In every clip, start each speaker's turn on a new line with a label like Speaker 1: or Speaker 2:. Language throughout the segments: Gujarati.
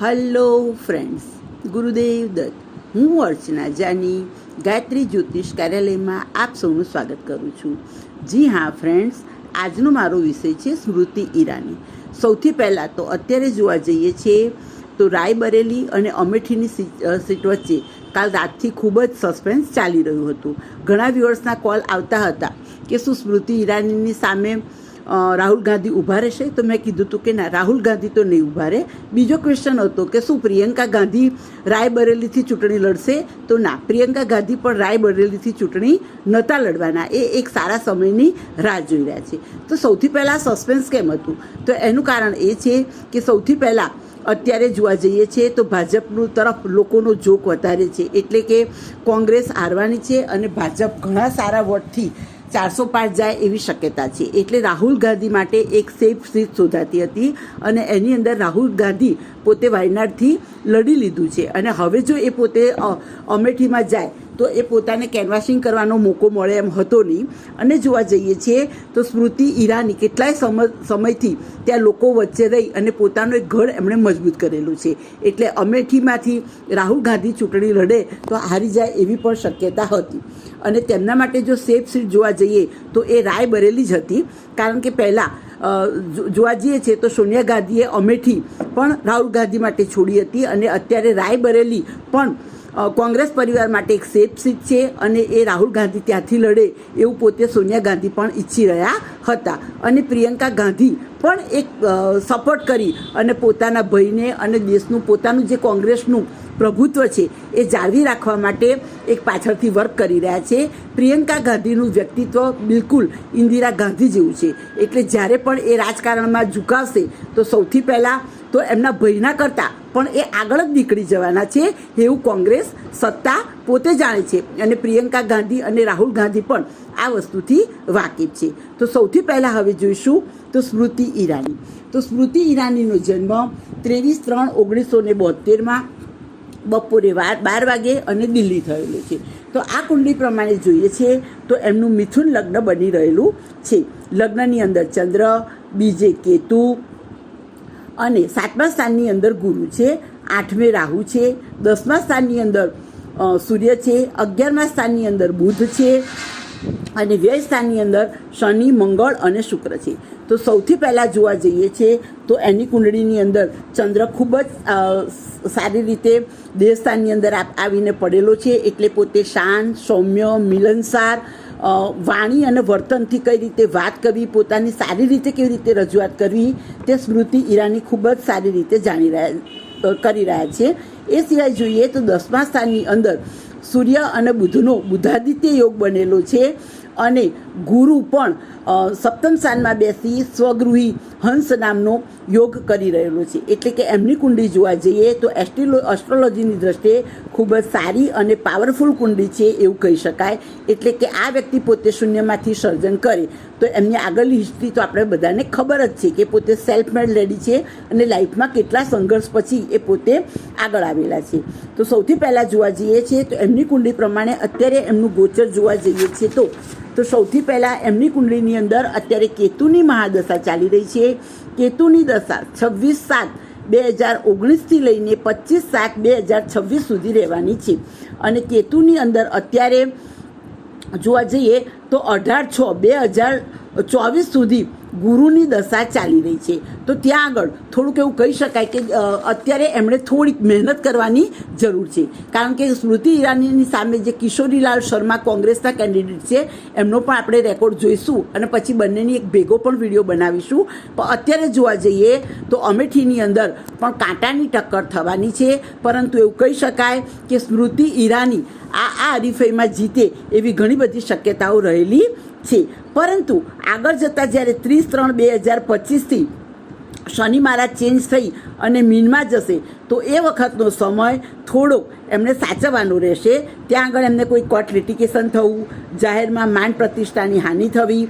Speaker 1: હલો ફ્રેન્ડ્સ, ગુરુદેવ દત્ત. હું અર્ચના જાની ગાયત્રી જ્યોતિષ કાર્યાલયમાં આપ સૌનું સ્વાગત કરું છું. જી હા ફ્રેન્ડ્સ, આજનો મારો વિષય છે સ્મૃતિ ઈરાની. સૌથી પહેલાં તો અત્યારે જોવા જઈએ છીએ તો રાયબરેલી અને અમેઠીની સીટ વચ્ચે કાલ રાતથી ખૂબ જ સસ્પેન્સ ચાલી રહ્યું હતું. ઘણા વ્યુઅર્સના કોલ આવતા હતા કે શું સ્મૃતિ ઈરાનીની સામે રાહુલ ગાંધી ઊભા રહેશે? તો મેં કીધું હતું કે ના, રાહુલ ગાંધી તો નહીં ઊભા રહે. બીજો ક્વેશ્ચન હતો કે શું પ્રિયંકા ગાંધી રાયબરેલીથી ચૂંટણી લડશે? તો ના, પ્રિયંકા ગાંધી પણ રાયબરેલીથી ચૂંટણી નહોતા લડવાના. એ એક સારા સમયની રાહ જોઈ રહ્યા છે. તો સૌથી પહેલાં સસ્પેન્સ કેમ હતું? તો એનું કારણ એ છે કે સૌથી પહેલાં અત્યારે જોવા જઈએ છીએ તો ભાજપનું તરફ લોકોનો જોક વધારે છે, એટલે કે કોંગ્રેસ હારવાની છે અને ભાજપ ઘણા સારા વોટથી 405 જાય એવી શક્યતા છે. એટલે રાહુલ ગાંધી માટે એક સેફ સીટ શોધાતી હતી અને એની અંદર રાહુલ ગાંધી પોતે વાયનાડથી લડી લીધું છે અને હવે જો એ પોતે અમેઠીમાં જાય તો એ પોતાને કેનવાસિંગ કરવાનો મોકો મળે એમ હતો નહીં. અને જોવા જઈએ છીએ તો સ્મૃતિ ઈરાની કેટલાય સમયથી ત્યાં લોકો વચ્ચે રહી અને પોતાનું એક ઘર એમણે મજબૂત કરેલું છે. એટલે અમેઠીમાંથી રાહુલ ગાંધી ચૂંટણી લડે તો હારી જાય એવી પણ શક્યતા હતી. અને તેમના માટે જો સેફ સીટ જોવા જઈએ તો એ રાયબરેલી જ હતી, કારણ કે પહેલાં જોવા જઈએ છીએ તો સોનિયા ગાંધીએ અમેઠી પણ રાહુલ ગાંધી માટે છોડી હતી અને અત્યારે રાયબરેલી પણ કોંગ્રેસ પરિવાર માટે એક સેફ સીટ છે અને એ રાહુલ ગાંધી ત્યાંથી લડે એવું પોતે સોનિયા ગાંધી પણ ઈચ્છી રહ્યા હતા. અને પ્રિયંકા ગાંધી પણ એક સપોર્ટ કરી અને પોતાના ભાઈને અને દેશનું પોતાનું જે કોંગ્રેસનું પ્રભુત્વ છે એ જાળવી રાખવા માટે એક પાછળથી વર્ક કરી રહ્યા છે. પ્રિયંકા ગાંધીનું વ્યક્તિત્વ બિલકુલ ઇન્દિરા ગાંધી જેવું છે. એટલે જ્યારે પણ એ રાજકારણમાં ઝુકાવશે તો સૌથી પહેલાં તો એમના ભાઈના કરતાં પણ એ આગળ જ નીકળી જવાના છે એવું કોંગ્રેસ સત્તા પોતે જાણે છે અને પ્રિયંકા ગાંધી અને રાહુલ ગાંધી પણ આ વસ્તુથી વાકેફ છે. તો સૌથી પહેલાં હવે જોઈશું તો સ્મૃતિ ઈરાની. તો સ્મૃતિ ઈરાનીનો જન્મ 23/3/1972 બપોરે 12 વાગે અને દિલ્હી થયેલો છે. તો આ કુંડલી પ્રમાણે જોઈએ છે તો એમનું મિથુન લગ્ન બની રહેલું છે. લગ્નની અંદર ચંદ્ર, બીજે કેતુ અને 7મા સ્થાનની અંદર ગુરુ છે, 8મે રાહુ છે, 10મા સ્થાનની અંદર સૂર્ય છે, 11મા સ્થાનની અંદર બુધ છે અને વ્યય સ્થાનની અંદર શનિ, મંગળ અને શુક્ર છે. તો સૌથી પહેલાં જોવા જઈએ છીએ તો એની કુંડળીની અંદર ચંદ્ર ખૂબ જ સારી રીતે દેહસ્થાનની અંદર આવીને પડેલો છે. એટલે પોતે શાંત, સૌમ્ય, મિલનસાર વાણી અને વર્તનથી કઈ રીતે વાત કરવી, પોતાની સારી રીતે કેવી રીતે રજૂઆત કરવી તે સ્મૃતિ ઈરાની ખૂબ જ સારી રીતે કરી રહ્યા છે. એ સિવાય જોઈએ તો 10મા સ્થાનની અંદર સૂર્ય અને બુધનો બુધાદિત્ય યોગ બનેલો છે અને ગુરુ પણ 7મ સ્થાનમાં બેસી સ્વગૃહી હંસ નામનો યોગ કરી રહેલો છે. એટલે કે એમની કુંડલી જોવા જઈએ તો એસ્ટ્રોલોજીની દ્રષ્ટિએ ખૂબ જ સારી અને પાવરફુલ કુંડલી છે એવું કહી શકાય. એટલે કે આ વ્યક્તિ પોતે શૂન્યમાંથી સર્જન કરે તો એમની આગળની હિસ્ટ્રી તો આપણે બધાને ખબર જ છે કે પોતે સેલ્ફ મેડ લેડી છે અને લાઈફમાં કેટલા સંઘર્ષ પછી એ પોતે આગળ આવેલા છે. તો સૌથી પહેલાં જોવા જઈએ છીએ તો એમની કુંડલી પ્રમાણે અત્યારે એમનું ગોચર જોવા જઈએ છીએ તો સૌથી પહેલાં એમની કુંડલીની અંદર અત્યારે કેતુની મહાદશા ચાલી રહી છે. કેતુની દશા 26/7/2019થી લઈને 25/7/2026 સુધી રહેવાની છે. અને કેતુની અંદર અત્યારે જોવા જઈએ તો 18/6/2024 સુધી ગુરુની દશા ચાલી રહી છે. તો ત્યાં આગળ થોડુંક એવું કહી શકાય કે અત્યારે એમણે થોડીક મહેનત કરવાની જરૂર છે, કારણ કે સ્મૃતિ ઈરાનીની સામે જે કિશોરીલાલ શર્મા કોંગ્રેસના કેન્ડિડેટ છે એમનો પણ આપણે રેકોર્ડ જોઈશું અને પછી બંનેની એક ભેગો પણ વિડીયો બનાવીશું. પણ અત્યારે જોવા જઈએ તો અમેઠીની અંદર પણ કાંટાની ટક્કર થવાની છે, પરંતુ એવું કહી શકાય કે સ્મૃતિ ઈરાની આ હરીફાઈમાં જીતે એવી ઘણી બધી શક્યતાઓ રહેલી છે. પરંતુ આગળ જતાં જ્યારે 30/3/2025થી શનિ મહારાજ ચેન્જ થઈ અને મીનમાં જશે તો એ વખતનો સમય થોડોક એમને સાચવવાનો રહેશે. ત્યાં આગળ એમને કોઈ કોર્ટ લિટિગેશન થવું, જાહેરમાં માન પ્રતિષ્ઠાની હાનિ થવી,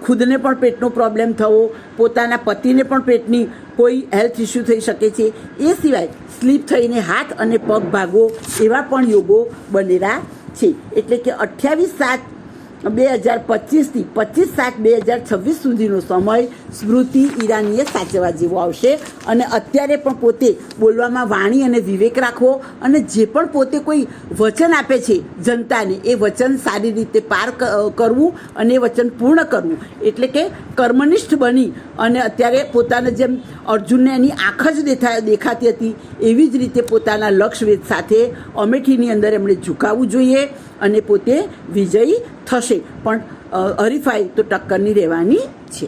Speaker 1: ખુદને પણ પેટનો પ્રોબ્લેમ થવો, પોતાના પતિને પણ પેટની કોઈ હેલ્થ ઇસ્યુ થઈ શકે છે. એ સિવાય સ્લીપ થઈને હાથ અને પગ ભાગવો એવા પણ યોગો બનેલા છે. એટલે કે 28/7 2025થી 25/7/2026 સુધીનો સમય સ્મૃતિ ઈરાનીએ સાચવવા જેવો આવશે. અને અત્યારે પણ પોતે બોલવામાં વાણી અને વિવેક રાખવો, અને જે પણ પોતે કોઈ વચન આપે છે જનતાને, એ વચન સારી રીતે પાર કરવું અને એ વચન પૂર્ણ કરવું. એટલે કે કર્મનિષ્ઠ બની અને અત્યારે પોતાને જેમ અર્જુનને એની આંખ જ દેખાતી હતી, એવી જ રીતે પોતાના લક્ષ્યવેધ સાથે અમેઠીની અંદર એમણે ઝુકાવવું જોઈએ અને પોતે વિજયી થશે. પણ હરીફાઈ તો ટક્કરની રહેવાની છે.